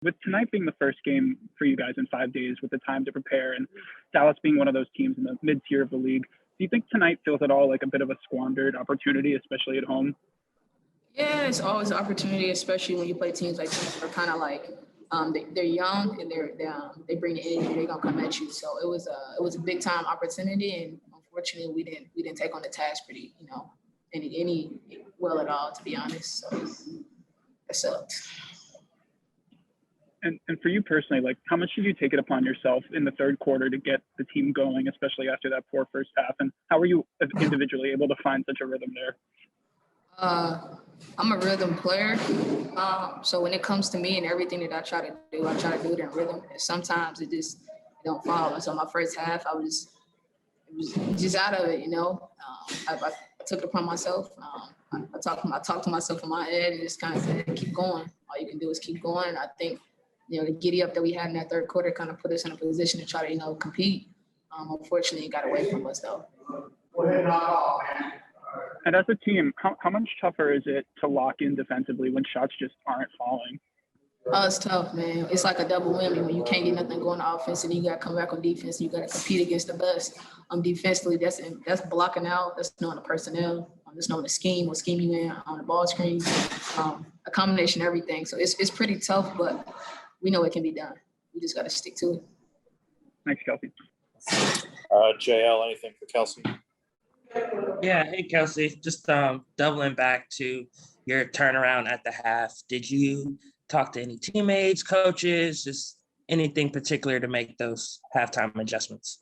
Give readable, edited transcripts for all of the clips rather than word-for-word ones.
With tonight being the first game for you guys in 5 days with the time to prepare and Dallas being one of those teams in the mid-tier of the league, do you think tonight feels at all like a bit of a squandered opportunity, especially at home? Yeah, it's always an opportunity, especially when you play teams like this. They're kind of like they're young and they bring the energy. They're gonna come at you. So it was a big time opportunity, and unfortunately we didn't take on the task pretty any well at all, to be honest. So it sucked. And for you personally, like how much did you take it upon yourself in the third quarter to get the team going, especially after that poor first half? And how were you individually able to find such a rhythm there? I'm a rhythm player. So when it comes to me and everything that I try to do it in rhythm. And sometimes it don't follow. So my first half, it was just out of it, I took it upon myself. I talked to myself in my head and just kind of said, keep going. All you can do is keep going. And I think, the giddy up that we had in that third quarter kind of put us in a position to try to, compete. Unfortunately, it got away from us, though. And as a team, how much tougher is it to lock in defensively when shots just aren't falling? Oh, it's tough, man. It's like a double whammy when you can't get nothing going on offense and you got to come back on defense and you got to compete against the best. Defensively, that's blocking out. That's knowing the personnel. That's knowing the scheme, what scheme you in on the ball screen, a combination of everything. So it's pretty tough, but we know it can be done. We just got to stick to it. Thanks, Kelsey. JL, anything for Kelsey? Yeah, hey Kelsey, just doubling back to your turnaround at the half. Did you talk to any teammates, coaches, just anything particular to make those halftime adjustments?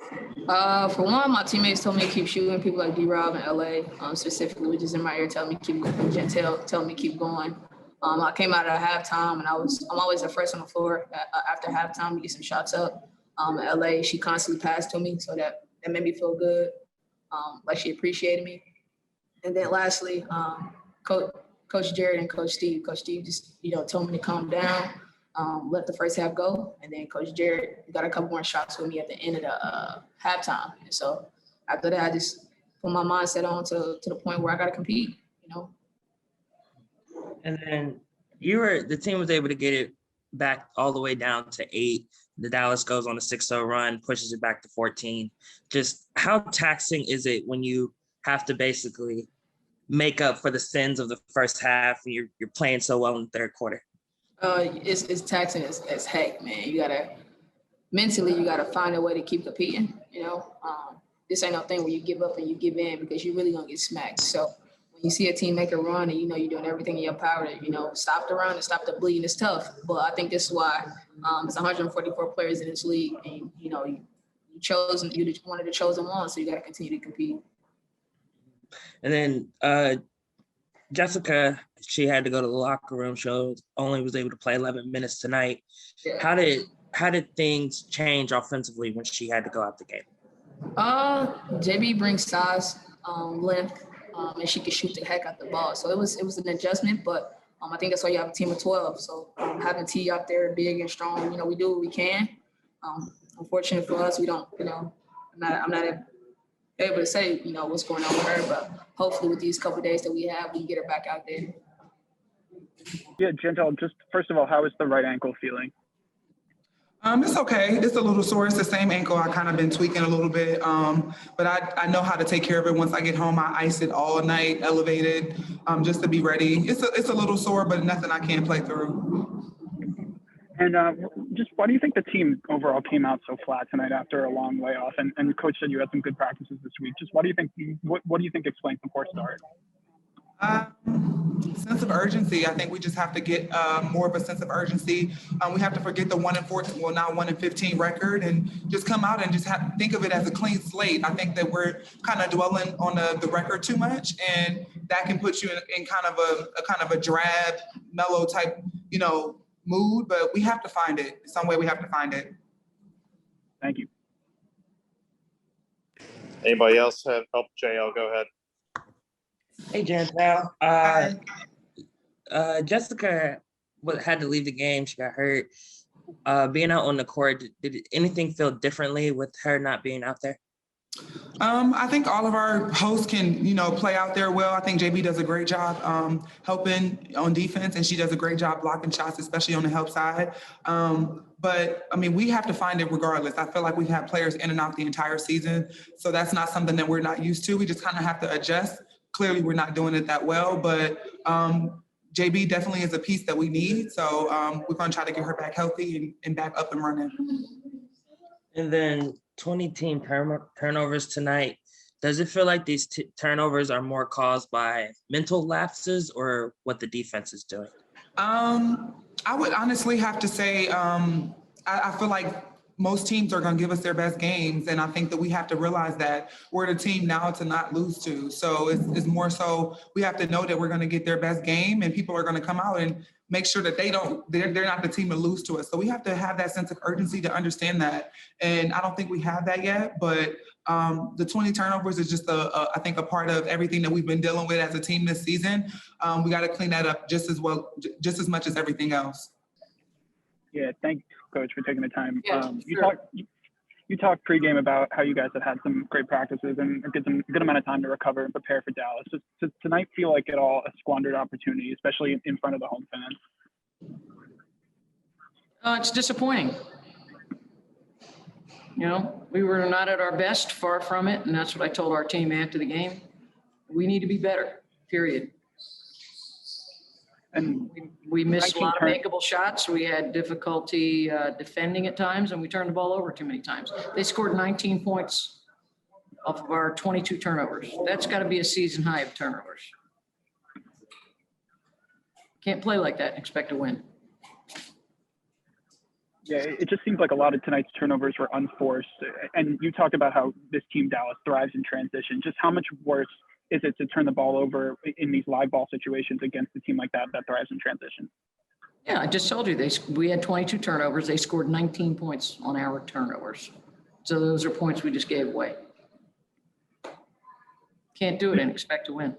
For one, my teammates told me to keep shooting. People like D-Rob and LA, specifically, which is in my ear, telling me keep going. Jantel telling me keep going. I came out at halftime, and I'm always the first on the floor after halftime to get some shots up. LA, she constantly passed to me, so that made me feel good. Like she appreciated me. And then lastly, Coach Jared and Coach Steve. Coach Steve just, told me to calm down, let the first half go. And then Coach Jared got a couple more shots with me at the end of the halftime. And so after that, I just put my mindset on to the point where I got to compete, And then the team was able to get it back all the way down to 8. The Dallas goes on a 6-0 run, pushes it back to 14. Just how taxing is it when you have to basically make up for the sins of the first half and you're playing so well in the third quarter? It's taxing as heck, man. Mentally, you gotta find a way to keep competing. This ain't no thing where you give up and you give in because you're really gonna get smacked. So when you see a team make a run and you're doing everything in your power to stop the run and stop the bleeding, it's tough. But I think this is why it's 144 players in this league, and you're one of the chosen ones, so you got to continue to compete. And then Jessica, she had to go to the locker room. She only was able to play 11 minutes tonight. Yeah. How did things change offensively when she had to go out the game? JB brings size, length. And she could shoot the heck out the ball. So it was an adjustment, but I think that's why you have a team of 12. So having T out there big and strong, we do what we can. Unfortunately for us, we don't, I'm not able to say, what's going on with her, but hopefully with these couple of days that we have, we can get her back out there. Yeah, Jantel, just first of all, how is the right ankle feeling? It's okay. It's a little sore. It's the same ankle. I kind of been tweaking a little bit, but I know how to take care of it. Once I get home, I ice it all night, elevated, just to be ready. It's a little sore, but nothing I can't play through. And just why do you think the team overall came out so flat tonight after a long layoff? And Coach said you had some good practices this week. Just what do you think explains the poor start? Sense of urgency. I think we just have to get more of a sense of urgency. We have to forget the 1-14, well now 1-15 record, and just come out and just think of it as a clean slate. I think that we're kind of dwelling on the record too much, and that can put you in kind of a drab, mellow type, mood. But we have to find it some way. We have to find it. Thank you. Anybody else have help? JL, go ahead. Hey, Jantel. Jessica had to leave the game. She got hurt. Being out on the court, did anything feel differently with her not being out there? I think all of our hosts can, play out there well. I think JB does a great job helping on defense, and she does a great job blocking shots, especially on the help side. But I mean, we have to find it regardless. I feel like we've had players in and out the entire season, so that's not something that we're not used to. We just kind of have to adjust. Clearly, we're not doing it that well, but JB definitely is a piece that we need. So we're going to try to get her back healthy and back up and running. And then 20 team turnovers tonight. Does it feel like these turnovers are more caused by mental lapses or what the defense is doing? I would honestly have to say I feel like most teams are going to give us their best games, and I think that we have to realize that we're the team now to not lose to. So it's more so we have to know that we're going to get their best game, and people are going to come out and make sure that they're not the team to lose to us. So we have to have that sense of urgency to understand that. And I don't think we have that yet, but the 20 turnovers is just I think a part of everything that we've been dealing with as a team this season. We got to clean that up just as much as everything else. Yeah, thank you, Coach, for taking the time. Yeah, You talked pregame about how you guys have had some great practices and a good amount of time to recover and prepare for Dallas. Does tonight feel like at all a squandered opportunity, especially in front of the home fans? It's disappointing. We were not at our best, far from it, and that's what I told our team after the game. We need to be better, period. And we missed a lot of makeable shots. We had difficulty defending at times, and we turned the ball over too many times. They scored 19 points off of our 22 turnovers. That's got to be a season high of turnovers. Can't play like that and expect to win. Yeah, it just seems like a lot of tonight's turnovers were unforced. And you talked about how this team, Dallas, thrives in transition. Just how much worse is it to turn the ball over in these live ball situations against a team like that thrives in transition? Yeah, I just told you, we had 22 turnovers. They scored 19 points on our turnovers. So those are points we just gave away. Can't do it and expect to win.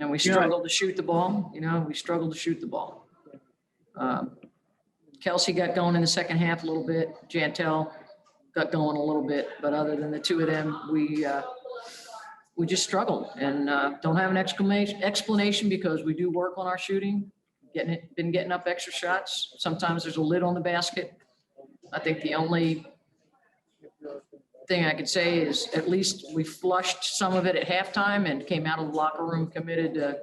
And we struggled to shoot the ball. We struggled to shoot the ball. Kelsey got going in the second half a little bit. Jantel got going a little bit. But other than the two of them, we just struggled and don't have an explanation because we do work on our shooting, been getting up extra shots. Sometimes there's a lid on the basket. I think the only thing I could say is at least we flushed some of it at halftime and came out of the locker room committed to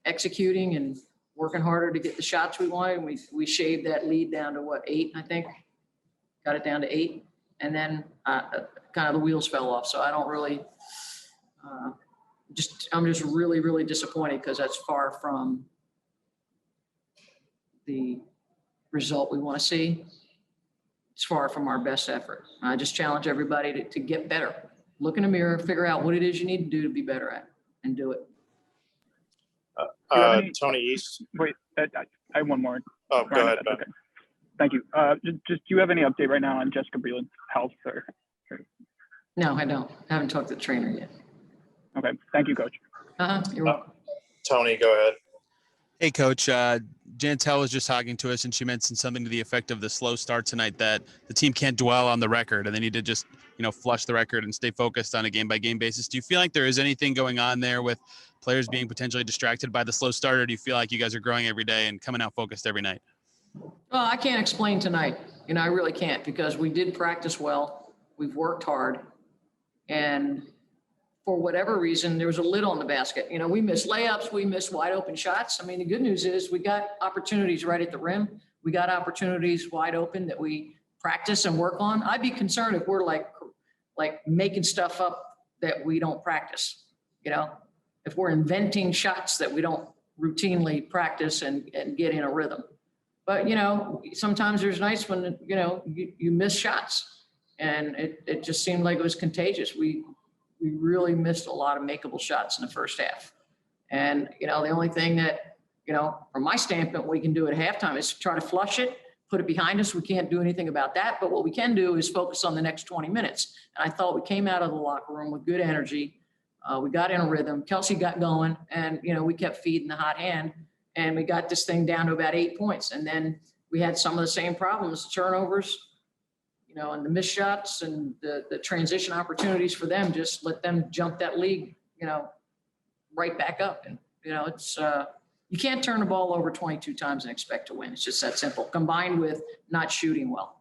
executing and working harder to get the shots we wanted. And we shaved that lead down to 8, I think. Got it down to 8. And then kind of the wheels fell off. So I don't really, I'm just really, really disappointed because that's far from the result we want to see. It's far from our best effort. I just challenge everybody to get better. Look in the mirror, figure out what it is you need to do to be better at and do it. Tony East. Wait, I have one more. Oh, go ahead, Ben. Okay. Thank you. Just do you have any update right now on Jessica Breland's health? Or... No, I don't. I haven't talked to the trainer yet. Okay. Thank you, Coach. You're welcome. Tony, go ahead. Hey, Coach. Jantel was just talking to us, and she mentioned something to the effect of the slow start tonight, that the team can't dwell on the record, and they need to just, flush the record and stay focused on a game-by-game basis. Do you feel like there is anything going on there with players being potentially distracted by the slow start, or do you feel like you guys are growing every day and coming out focused every night? Well, I can't explain tonight. I really can't because we did practice well. We've worked hard. And for whatever reason, there was a lid on the basket. We missed layups. We missed wide open shots. The good news is we got opportunities right at the rim. We got opportunities wide open that we practice and work on. I'd be concerned if we're like making stuff up that we don't practice, if we're inventing shots that we don't routinely practice and get in a rhythm. But, sometimes there's nights when, you miss shots and it just seemed like it was contagious. We really missed a lot of makeable shots in the first half. And, the only thing that, from my standpoint, we can do at halftime is try to flush it, put it behind us. We can't do anything about that. But what we can do is focus on the next 20 minutes. And I thought we came out of the locker room with good energy. We got in a rhythm. Kelsey got going and, we kept feeding the hot hand and we got this thing down to about 8 points. And then we had some of the same problems, turnovers. and the missed shots and the transition opportunities for them, just let them jump that league, right back up. And, it's, you can't turn the ball over 22 times and expect to win. It's just that simple, combined with not shooting well.